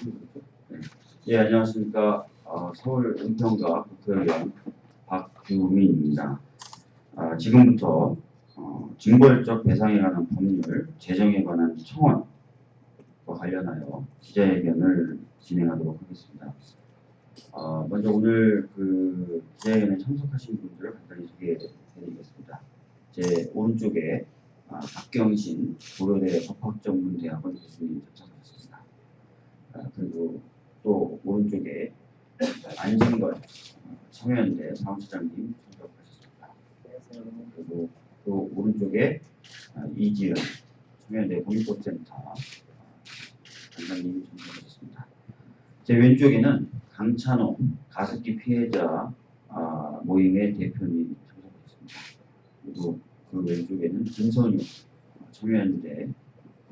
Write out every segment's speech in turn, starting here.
네. 예, 안녕하십니까. 서울 은평가 국회의원 박규민입니다. 지금부터 징벌적 배상에 관한 법률 제정에 관한 청원과 관련하여 기자회견을 진행하도록 하겠습니다. 먼저 오늘 그 기자회견에 참석하신 분들을 간단히 소개해드리겠습니다. 제 오른쪽에 박경신 고려대 법학전문대학원 교수님 참석하셨습니다. 그리고 또 오른쪽에 안진걸 참여연대 사무처장님 참석하셨습니다. 그리고 또 오른쪽에 이지은 참여연대 공익법센터 단장님 참석하셨습니다. 제 왼쪽에는 강찬호 가습기 피해자 모임의 대표님 참석하셨습니다. 그리고 그 왼쪽에는 김선유 참여연대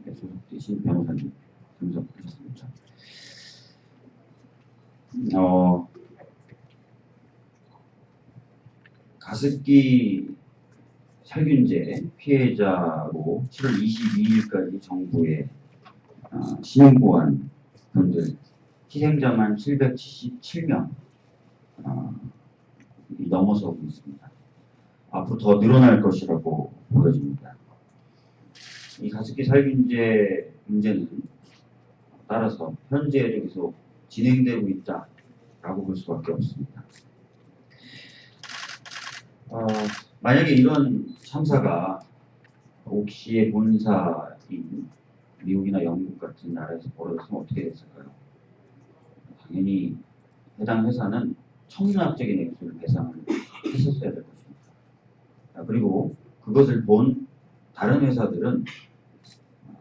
소속되신 변호사님 참석하셨습니다. 가습기 살균제 피해자로 7월 22일까지 정부에 신고한 분들 희생자만 777명 넘어서고 있습니다. 앞으로 더 늘어날 것이라고 보여집니다. 이 가습기 살균제 문제는 따라서 현재에도 계속 진행되고 있다라고 볼 수밖에 없습니다. 만약에 이런 참사가 옥시의 본사인 미국이나 영국 같은 나라에서 벌어졌으면 어떻게 됐을까요? 당연히 해당 회사는 천문학적인 액수를 배상을 했었어야 될 것입니다. 그리고 그것을 본 다른 회사들은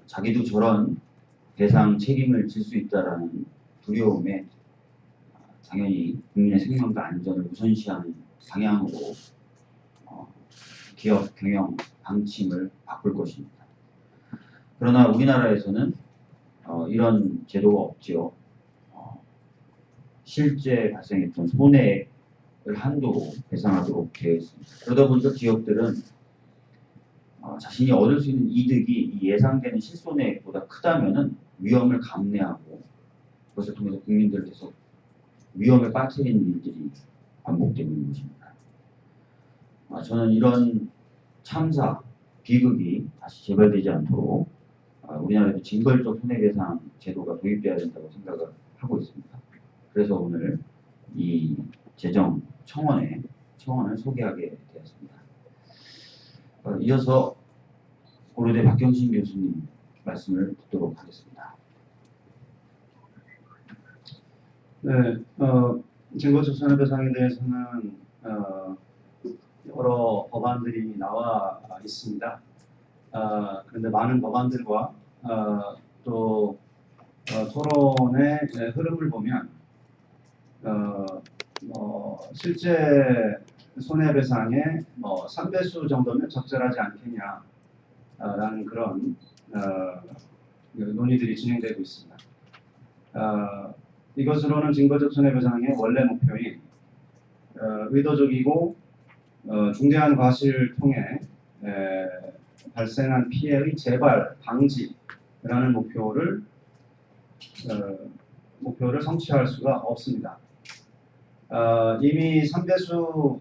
자기도 저런 배상 책임을 질 수 있다라는 두려움에 당연히 국민의 생명과 안전을 우선시하는 방향으로 기업 경영 방침을 바꿀 것입니다. 그러나 우리나라에서는 이런 제도가 없지요. 실제 발생했던 손해를 한도로 배상하도록 되어 있습니다. 그러다 보니까 기업들은 자신이 얻을 수 있는 이득이 예상되는 실손액보다 크다면은 위험을 감내하고 그것을 통해서 국민들을 계속 위험에 빠뜨리는 일들이 반복되고 있는 것입니다. 저는 이런 참사, 비극이 다시 재발되지 않도록 우리나라에도 징벌적 손해배상 제도가 도입돼야 된다고 생각을 하고 있습니다. 그래서 오늘 이 제정 청원을 소개하게 되었습니다. 이어서 고려대 박경신 교수님 말씀을 듣도록 하겠습니다. 네, 징벌적 손해배상에 대해서는 여러 법안들이 나와 있습니다. 그런데 많은 법안들과 또 토론의 흐름을 보면 실제 손해배상의 3배수 정도면 적절하지 않겠냐라는 그런 논의들이 진행되고 있습니다. 이것으로는 징벌적 손해배상의 원래 목표인 의도적이고 중대한 과실을 통해 발생한 피해의 재발 방지라는 목표를 성취할 수가 없습니다. 이미 3배수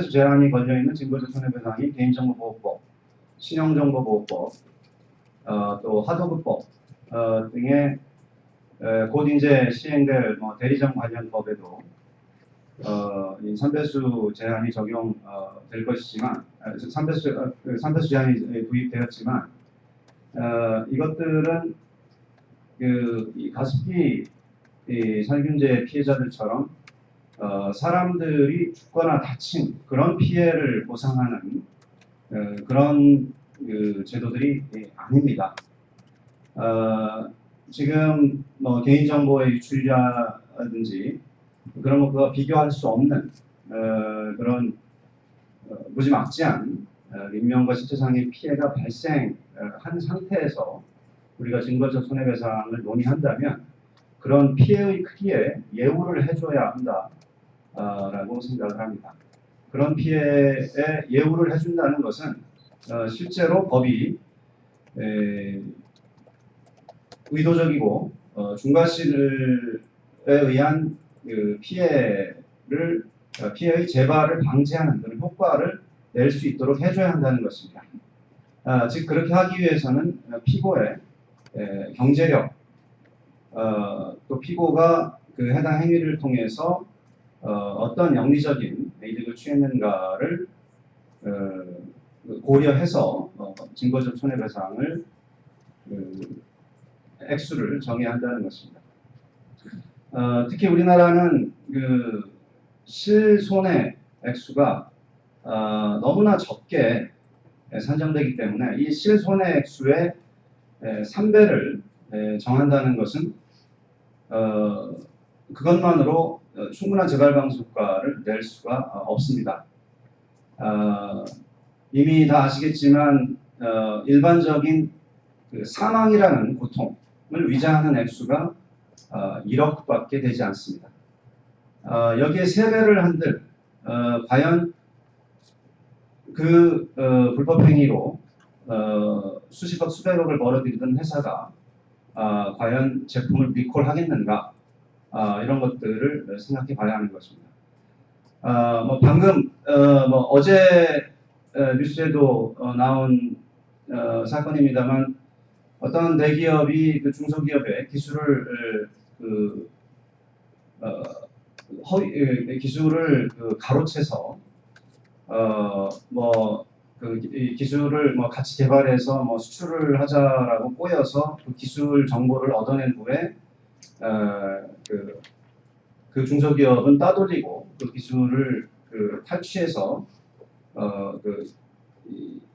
제한이 걸려있는 징벌적 손해배상이 개인정보보호법, 신용정보보호법, 또 하도급법 등의 곧 이제 시행될 대리점 관련 법에도 이 3배수 제한이 적용될 것이지만 3배수 제한이 도입되었지만 이것들은 이 가습기 살균제 피해자들처럼 사람들이 죽거나 다친 그런 피해를 보상하는 그런 제도들이 아닙니다. 지금 개인정보의 유출이라든지 그런 것과 비교할 수 없는 그런 무지막지한 인명과 신체상의 피해가 발생한 상태에서 우리가 징벌적 손해배상을 논의한다면 그런 피해의 크기에 예우를 해줘야 한다라고 생각을 합니다. 그런 피해에 예우를 해준다는 것은 실제로 법이 의도적이고 중과실에 의한 그 피해의 재발을 방지하는 그런 효과를 낼 수 있도록 해줘야 한다는 것입니다. 즉 그렇게 하기 위해서는 피고의 경제력, 또 피고가 그 해당 행위를 통해서 어떤 영리적인 이득을 취했는가를 고려해서 증거적 손해배상을 액수를 정해야 한다는 것입니다. 특히 우리나라는 그 실손해 액수가 너무나 적게 산정되기 때문에 이 실손해 액수의 3배를 정한다는 것은 그것만으로 충분한 재발방지 효과를 낼 수가 없습니다. 이미 다 아시겠지만 일반적인 그 사망이라는 고통을 위자하는 액수가 1억밖에 되지 않습니다. 여기에 3배를 한들 과연 그 불법행위로 수십억 수백억을 벌어들이던 회사가 과연 제품을 리콜하겠는가, 이런 것들을 생각해 봐야 하는 것입니다. 방금 어제 뉴스에도 나온 사건입니다만 어떤 대기업이 그 중소기업의 기술을 기술을 가로채서 이 기술을 같이 개발해서 수출을 하자라고 꼬여서 그 기술 정보를 얻어낸 후에 그 중소기업은 따돌리고 그 기술을 탈취해서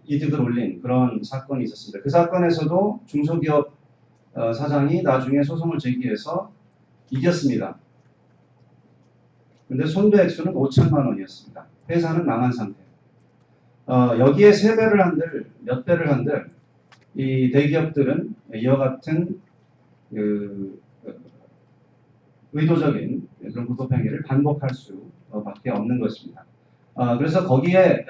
이득을 올린 그런 사건이 있었습니다. 그 사건에서도 중소기업 사장이 나중에 소송을 제기해서 이겼습니다. 근데 손배 액수는 5천만 원이었습니다. 회사는 망한 상태. 여기에 3배를 한들, 몇 배를 한들, 이 대기업들은 이와 같은 의도적인 그런 불법행위를 반복할 수밖에 없는 것입니다. 그래서 거기에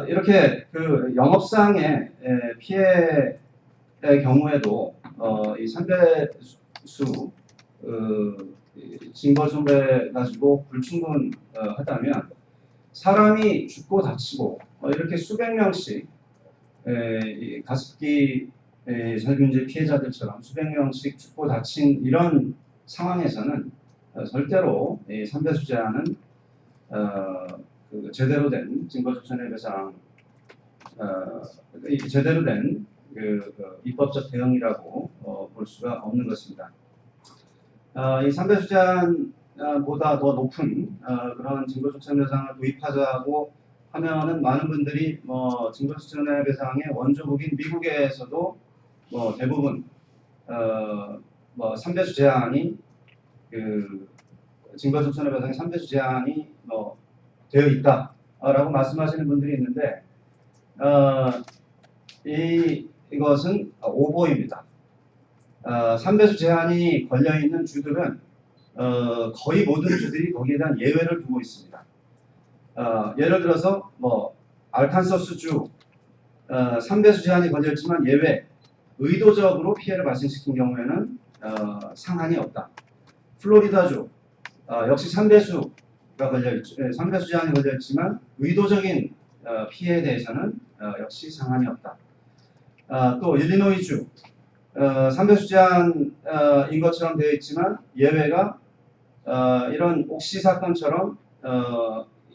이렇게 그 영업상의 피해의 경우에도 이 3배수 징벌손배 가지고 불충분하다면 사람이 죽고 다치고 이렇게 수백 명씩 가습기 살균제 피해자들처럼 수백 명씩 죽고 다친 이런 상황에서는 절대로 3배수 제한은 제대로 된 징벌적 손해배상, 제대로 된 입법적 대응이라고 볼 수가 없는 것입니다. 이 3배수 제한보다 더 높은 그런 징벌적 손해배상을 도입하자고 하면은 많은 분들이 징벌적 손해배상의 원조국인 미국에서도 대부분 3배수 제한이 징벌적 손해배상의 3배수 제한이 되어 있다라고 말씀하시는 분들이 있는데 이것은 오보입니다. 3배수 제한이 걸려있는 주들은 거의 모든 주들이 거기에 대한 예외를 두고 있습니다. 예를 들어서 알칸소스주 3배수 제한이 걸려있지만 예외, 의도적으로 피해를 발생시킨 경우에는 상한이 없다. 플로리다주 역시 3배수 제한이 걸려있지만 의도적인 피해에 대해서는 역시 상한이 없다. 또 일리노이주 3배수 제한인 것처럼 되어 있지만 예외가 이런 옥시 사건처럼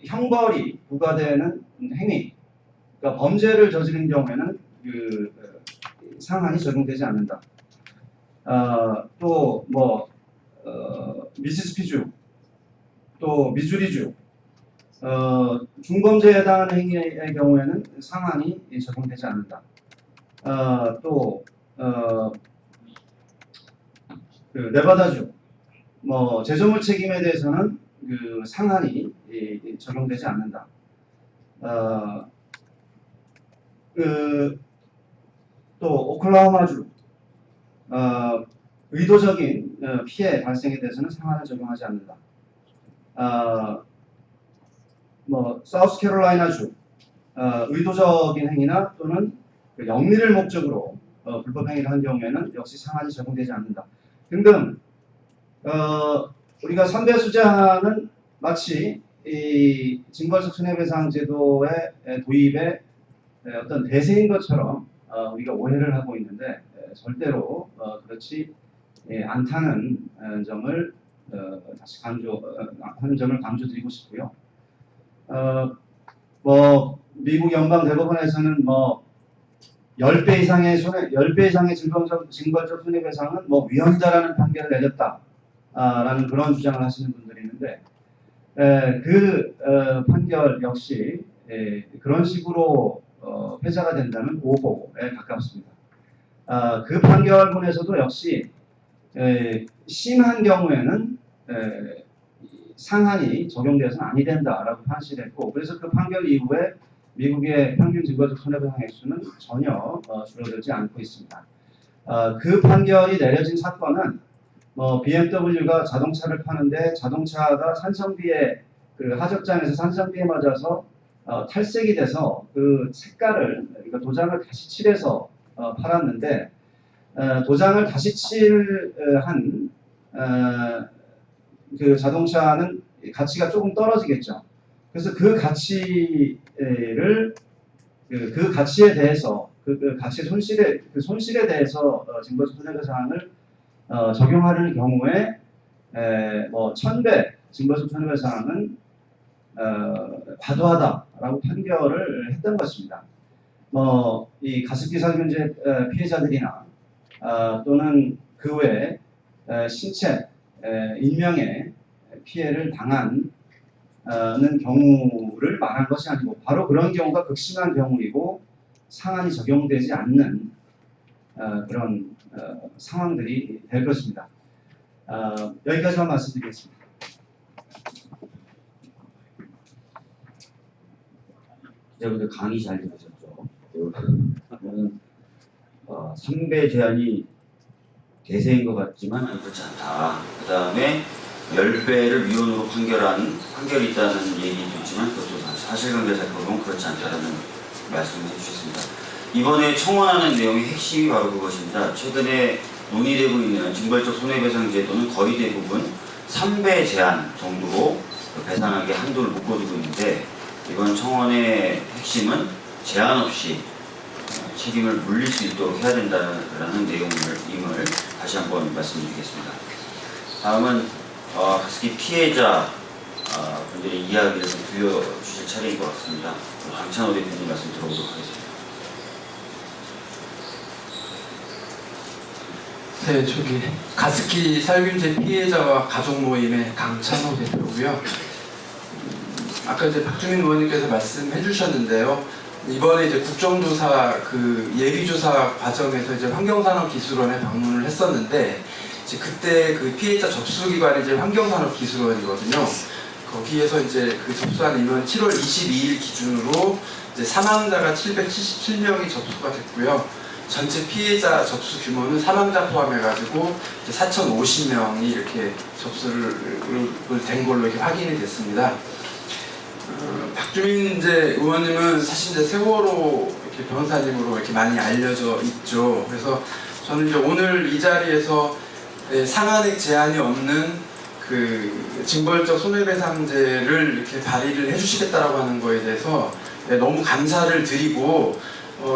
형벌이 부과되는 행위, 그러니까 범죄를 저지른 경우에는 상한이 적용되지 않는다. 또 미시시피주, 또 미주리주, 중범죄에 해당하는 행위의 경우에는 상한이 적용되지 않는다. 또 네바다주, 제조물 책임에 대해서는 상한이 적용되지 않는다. 또 오클라호마주 의도적인 피해 발생에 대해서는 상한을 적용하지 않는다. 사우스캐롤라이나주 의도적인 행위나 또는 영리를 목적으로 불법 행위를 한 경우에는 역시 상한이 적용되지 않는다. 등등 우리가 선배 수장은 마치 이 징벌적 손해배상 제도의 도입의 어떤 대세인 것처럼 우리가 오해를 하고 있는데 절대로 그렇지 않다는 점을 다시 하는 점을 강조드리고 싶고요. 미국 연방 대법원에서는 10배 이상의 10배 이상의 징벌적 손해배상은 위헌이다라는 판결을 내렸다라는 그런 주장을 하시는 분들이 있는데 그 판결 역시 그런 식으로 회자가 된다면 오보에 가깝습니다. 그 판결문에서도 역시 심한 경우에는 상한이 적용돼서는 아니 된다라고 판시를 했고, 그래서 그 판결 이후에 미국의 평균 징벌적 손해배상 액수는 전혀 줄어들지 않고 있습니다. 그 판결이 내려진 사건은 BMW가 자동차를 파는데 자동차가 산성비에 그 하적장에서 산성비에 맞아서 탈색이 돼서 그 색깔을 그러니까 도장을 다시 칠해서 팔았는데 도장을 다시 칠한 그 자동차는 가치가 조금 떨어지겠죠. 그래서 그 가치를 그 가치에 대해서 그 가치 손실에 대해서 징벌적 손해배상을 적용하는 경우에 1000배 징벌적 손해배상은 과도하다라고 판결을 했던 것입니다. 이 가습기 살균제 피해자들이나 또는 그 외에 신체, 인명의 피해를 당하는 경우를 말한 것이 아니고 바로 그런 경우가 극심한 경우이고 상한이 적용되지 않는 그런 상황들이 될 것입니다. 여기까지만 말씀드리겠습니다. 기자분들 강의 잘 들으셨죠? 저는 3배 제한이 대세인 것 같지만 그렇지 않다. 그 다음에 10배를 위헌으로 판결이 있다는 얘기도 있지만 그것도 사실관계 살펴보면 그렇지 않다는 말씀을 해주셨습니다. 이번에 청원하는 내용의 핵심이 바로 그것입니다. 최근에 논의되고 있는 징벌적 손해배상 제도는 거의 대부분 3배 제한 정도로 배상하게 한도를 묶어두고 있는데 이번 청원의 핵심은 제한 없이 책임을 물릴 수 있도록 해야 된다는 내용임을 다시 한번 말씀드리겠습니다. 다음은 가습기 피해자 분들의 이야기를 좀 들려주실 차례인 것 같습니다. 강찬호 대표님 말씀 들어보도록 하겠습니다. 네, 가습기 살균제 피해자와 가족 모임의 강찬호 대표고요. 아까 이제 박주민 의원님께서 말씀해 주셨는데요. 이번에 이제 국정조사 그 예비조사 과정에서 이제 환경산업기술원에 방문을 했었는데 이제 그때 그 피해자 접수기관이 이제 환경산업기술원이거든요. 거기에서 이제 그 접수한 인원 7월 22일 기준으로 이제 사망자가 777명이 접수가 됐고요. 전체 피해자 접수 규모는 사망자 포함해가지고 4,050명이 이렇게 접수를 된 걸로 이렇게 확인이 됐습니다. 박주민 이제 의원님은 사실 이제 세월호 이렇게 변호사님으로 이렇게 많이 알려져 있죠. 그래서 저는 이제 오늘 이 자리에서 상한액 제한이 없는 그 징벌적 손해배상제를 이렇게 발의를 해주시겠다라고 하는 거에 대해서 너무 감사를 드리고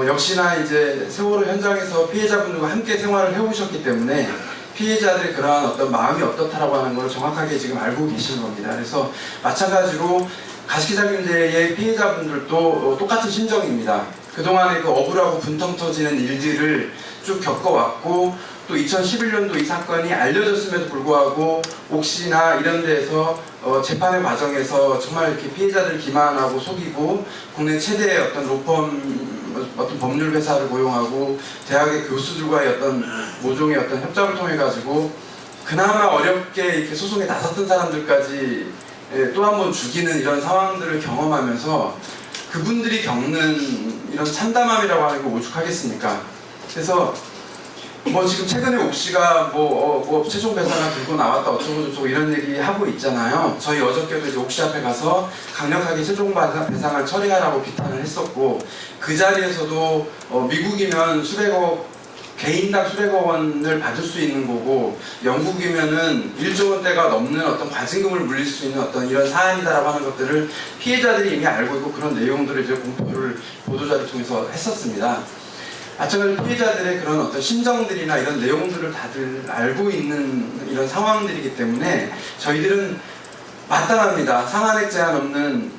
역시나 이제 세월호 현장에서 피해자분들과 함께 생활을 해오셨기 때문에 피해자들의 그러한 어떤 마음이 어떻다라고 하는 걸 정확하게 지금 알고 계시는 겁니다. 그래서 마찬가지로 가습기살균제의 피해자분들도 똑같은 심정입니다. 그동안에 그 억울하고 분통 터지는 일들을 쭉 겪어왔고 또 2011년도 이 사건이 알려졌음에도 불구하고 옥시나 이런 데에서 재판의 과정에서 정말 이렇게 피해자들 기만하고 속이고 국내 최대의 어떤 로펌 어떤 법률 회사를 고용하고 대학의 교수들과의 어떤 모종의 어떤 협작을 통해 가지고 그나마 어렵게 이렇게 소송에 나섰던 사람들까지 또 한 번 죽이는 이런 상황들을 경험하면서 그분들이 겪는 이런 참담함이라고 하는 게 오죽하겠습니까? 그래서 지금 최근에 옥시가 최종 배상을 들고 나왔다 어쩌고저쩌고 이런 얘기 하고 있잖아요. 저희 어저께도 이제 옥시 앞에 가서 강력하게 최종 배상을 처리하라고 비판을 했었고 그 자리에서도 미국이면 수백억 개인당 수백억 원을 받을 수 있는 거고 영국이면은 1조 원대가 넘는 어떤 과징금을 물릴 수 있는 어떤 이런 사안이다라고 하는 것들을 피해자들이 이미 알고 있고 그런 내용들을 이제 공표를 보도자를 통해서 했었습니다. 마찬가지로 피해자들의 그런 어떤 심정들이나 이런 내용들을 다들 알고 있는 이런 상황들이기 때문에 저희들은 마땅합니다. 상한액 제한 없는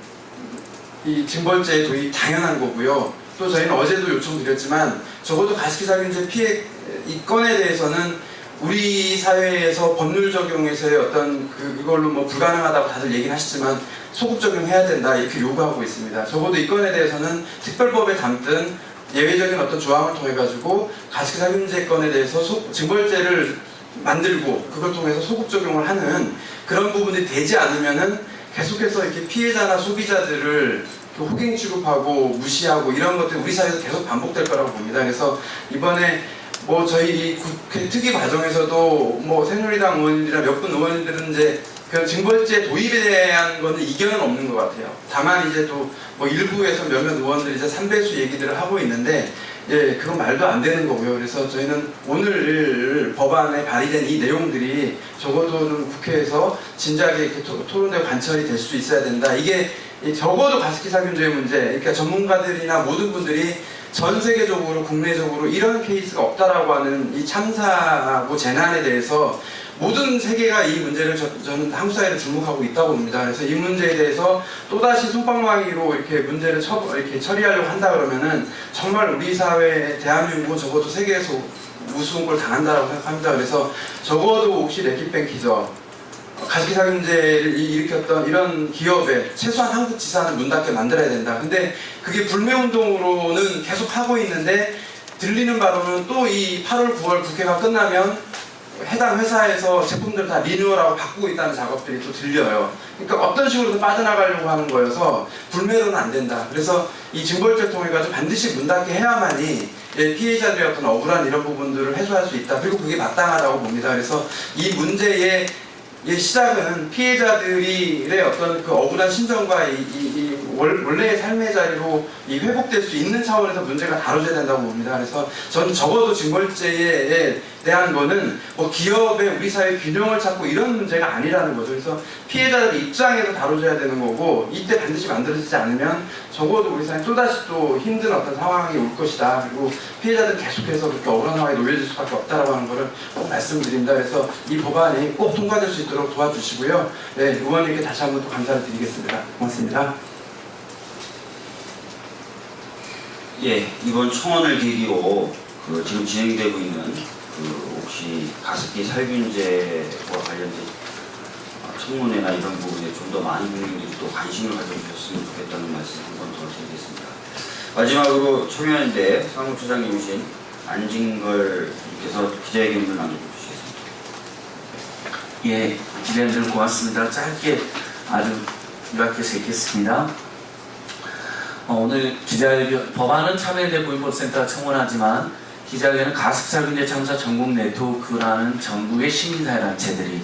이 징벌죄의 도입 당연한 거고요. 또 저희는 어제도 요청드렸지만 적어도 가습기살균제 피해 이 건에 대해서는 우리 사회에서 법률 적용에서의 어떤 그걸로 뭐 불가능하다고 다들 얘기는 하시지만 소급 적용해야 된다 이렇게 요구하고 있습니다. 적어도 이 건에 대해서는 특별법에 담든 예외적인 어떤 조항을 통해 가지고 가습기살균제 건에 대해서 징벌죄를 만들고 그걸 통해서 소급 적용을 하는 그런 부분이 되지 않으면은 계속해서 이렇게 피해자나 소비자들을 호갱 취급하고 무시하고 이런 것들이 우리 사회에서 계속 반복될 거라고 봅니다. 그래서 이번에 뭐 저희 이 국회 특위 과정에서도 뭐 새누리당 의원님이나 몇 분 의원님들은 이제 그 징벌제 도입에 대한 거는 이견은 없는 것 같아요. 다만 이제 또 뭐 일부에서 몇몇 의원들이 이제 3배수 얘기들을 하고 있는데 예, 그건 말도 안 되는 거고요. 그래서 저희는 오늘 법안에 발의된 이 내용들이 적어도 국회에서 진작에 이렇게 토론되고 관철이 될 수 있어야 된다. 이게 적어도 가습기살균제의 문제, 그러니까 전문가들이나 모든 분들이 전 세계적으로 국내적으로 이런 케이스가 없다라고 하는 이 참사하고 재난에 대해서 모든 세계가 이 문제를 저는 한국 사회를 주목하고 있다고 봅니다. 그래서 이 문제에 대해서 또다시 솜방망이로 이렇게 문제를 이렇게 처리하려고 한다 그러면은 정말 우리 사회 대한민국은 적어도 세계에서 무서운 걸 당한다라고 생각합니다. 그래서 적어도 혹시 레킷뱅키저 가습기살균제를 일으켰던 이런 기업에 최소한 한국 지사는 문 닫게 만들어야 된다. 근데 그게 불매운동으로는 계속 하고 있는데 들리는 바로는 또 이 8월 9월 국회가 끝나면 해당 회사에서 제품들을 다 리뉴얼하고 바꾸고 있다는 작업들이 또 들려요. 그러니까 어떤 식으로든 빠져나가려고 하는 거여서 불매로는 안 된다. 그래서 이 징벌죄 통해 가지고 반드시 문 닫게 해야만이 피해자들의 어떤 억울한 이런 부분들을 해소할 수 있다. 그리고 그게 마땅하다고 봅니다. 그래서 이 문제의 시작은 피해자들의 어떤 그 억울한 심정과 이 원래의 삶의 자리로 회복될 수 있는 차원에서 문제가 다뤄져야 된다고 봅니다. 그래서 저는 적어도 징벌죄에 대한 거는 뭐 기업의 우리 사회 균형을 찾고 이런 문제가 아니라는 거죠. 그래서 피해자들 입장에서 다뤄져야 되는 거고 이때 반드시 만들어지지 않으면 적어도 우리 사회 또다시 또 힘든 어떤 상황이 올 것이다. 그리고 피해자들 계속해서 그렇게 억울한 상황에 놓여질 수밖에 없다라고 하는 거를 꼭 말씀드립니다. 그래서 이 법안이 꼭 통과될 수 있도록 도와주시고요. 네, 의원님께 다시 한번 또 감사를 드리겠습니다. 고맙습니다. 예, 이번 청원을 계기로 지금 진행되고 있는 혹시 가습기 살균제와 관련된 청문회나 이런 부분에 좀 더 많은 국민들이 또 관심을 가져주셨으면 좋겠다는 말씀 한 번 더 드리겠습니다. 마지막으로 청년대 사무처장님이신 안진걸 님께서 기자회견을 나눠주시겠습니다. 예, 기자님들 고맙습니다. 짧게 아주 요약해서 읽겠습니다. 오늘 기자회견, 법안은 참여연대 고인법센터가 청원하지만 기자회견은 가습살균제 참사 전국 네트워크라는 전국의 시민사회단체들이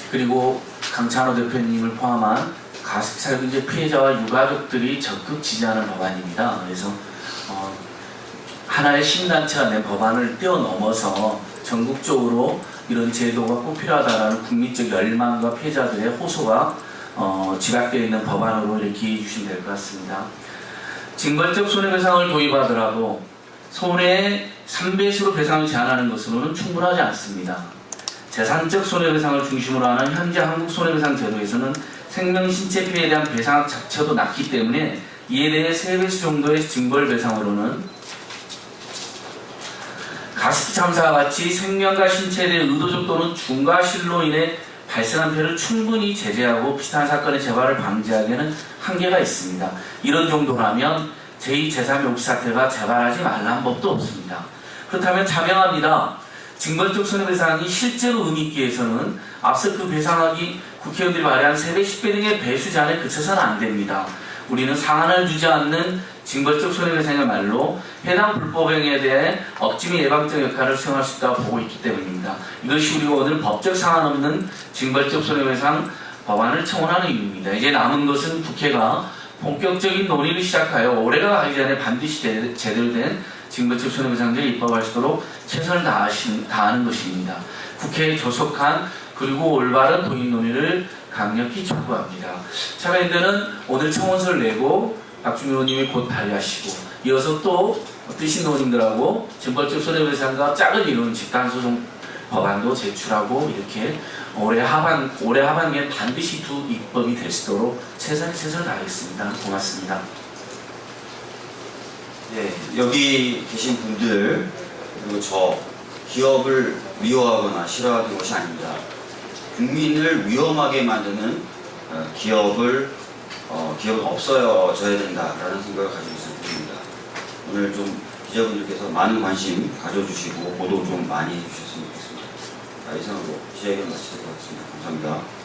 그리고 강찬호 대표님을 포함한 가습살균제 피해자와 유가족들이 적극 지지하는 법안입니다. 그래서 하나의 시민단체가 낸 법안을 뛰어넘어서 전국적으로 이런 제도가 꼭 필요하다라는 국민적 열망과 피해자들의 호소가 지각되어 있는 법안으로 이렇게 이해해 주시면 될 것 같습니다. 징벌적 손해배상을 도입하더라도 손해의 3배수로 배상을 제한하는 것으로는 충분하지 않습니다. 재산적 손해배상을 중심으로 하는 현재 한국 손해배상 제도에서는 생명 신체 피해에 대한 배상 자체도 낮기 때문에 이에 대해 3배수 정도의 징벌배상으로는 가습기 참사와 같이 생명과 신체에 대해 의도적 또는 중과실로 인해 발생한 피해를 충분히 제재하고 비슷한 사건의 재발을 방지하기에는 한계가 있습니다. 이런 정도라면 제2, 제3의 옥시 사태가 재발하지 말라는 법도 없습니다. 그렇다면 자명합니다. 징벌적 손해배상이 실제로 의미 있기 위해서는 앞서 그 배상액이 국회의원들이 발의한 3배, 10배 등의 배수 제한에 그쳐서는 안 됩니다. 우리는 상한을 주지 않는 징벌적 손해배상의 말로 해당 불법행위에 대해 억지 및 예방적 역할을 수행할 수 있다고 보고 있기 때문입니다. 이것이 우리가 오늘 법적 상한 없는 징벌적 손해배상 법안을 청원하는 이유입니다. 이제 남은 것은 국회가 본격적인 논의를 시작하여 올해가 가기 전에 반드시 제대로 된 징벌적 손해배상제를 입법할 수 있도록 최선을 다하는 것입니다. 국회에 조속한 그리고 올바른 도입 논의를 강력히 촉구합니다. 참여인들은 오늘 청원서를 내고 박주민 의원님이 곧 발의하시고 이어서 또 뜨신 의원님들하고 징벌적 손해배상과 짝을 이루는 집단소송 법안도 제출하고 이렇게 올해 하반기에 반드시 입법이 될 수 있도록 최선을 다하겠습니다. 고맙습니다. 네, 여기 계신 분들 그리고 저 기업을 미워하거나 싫어하는 것이 아닙니다. 국민을 위험하게 만드는 기업은 없어져야 된다라는 생각을 가지고 있을 뿐입니다. 오늘 좀 기자분들께서 많은 관심 가져주시고 보도 좀 많이 해주셨으면 좋겠습니다. 이상으로 기자회견 마치도록 하겠습니다. 감사합니다.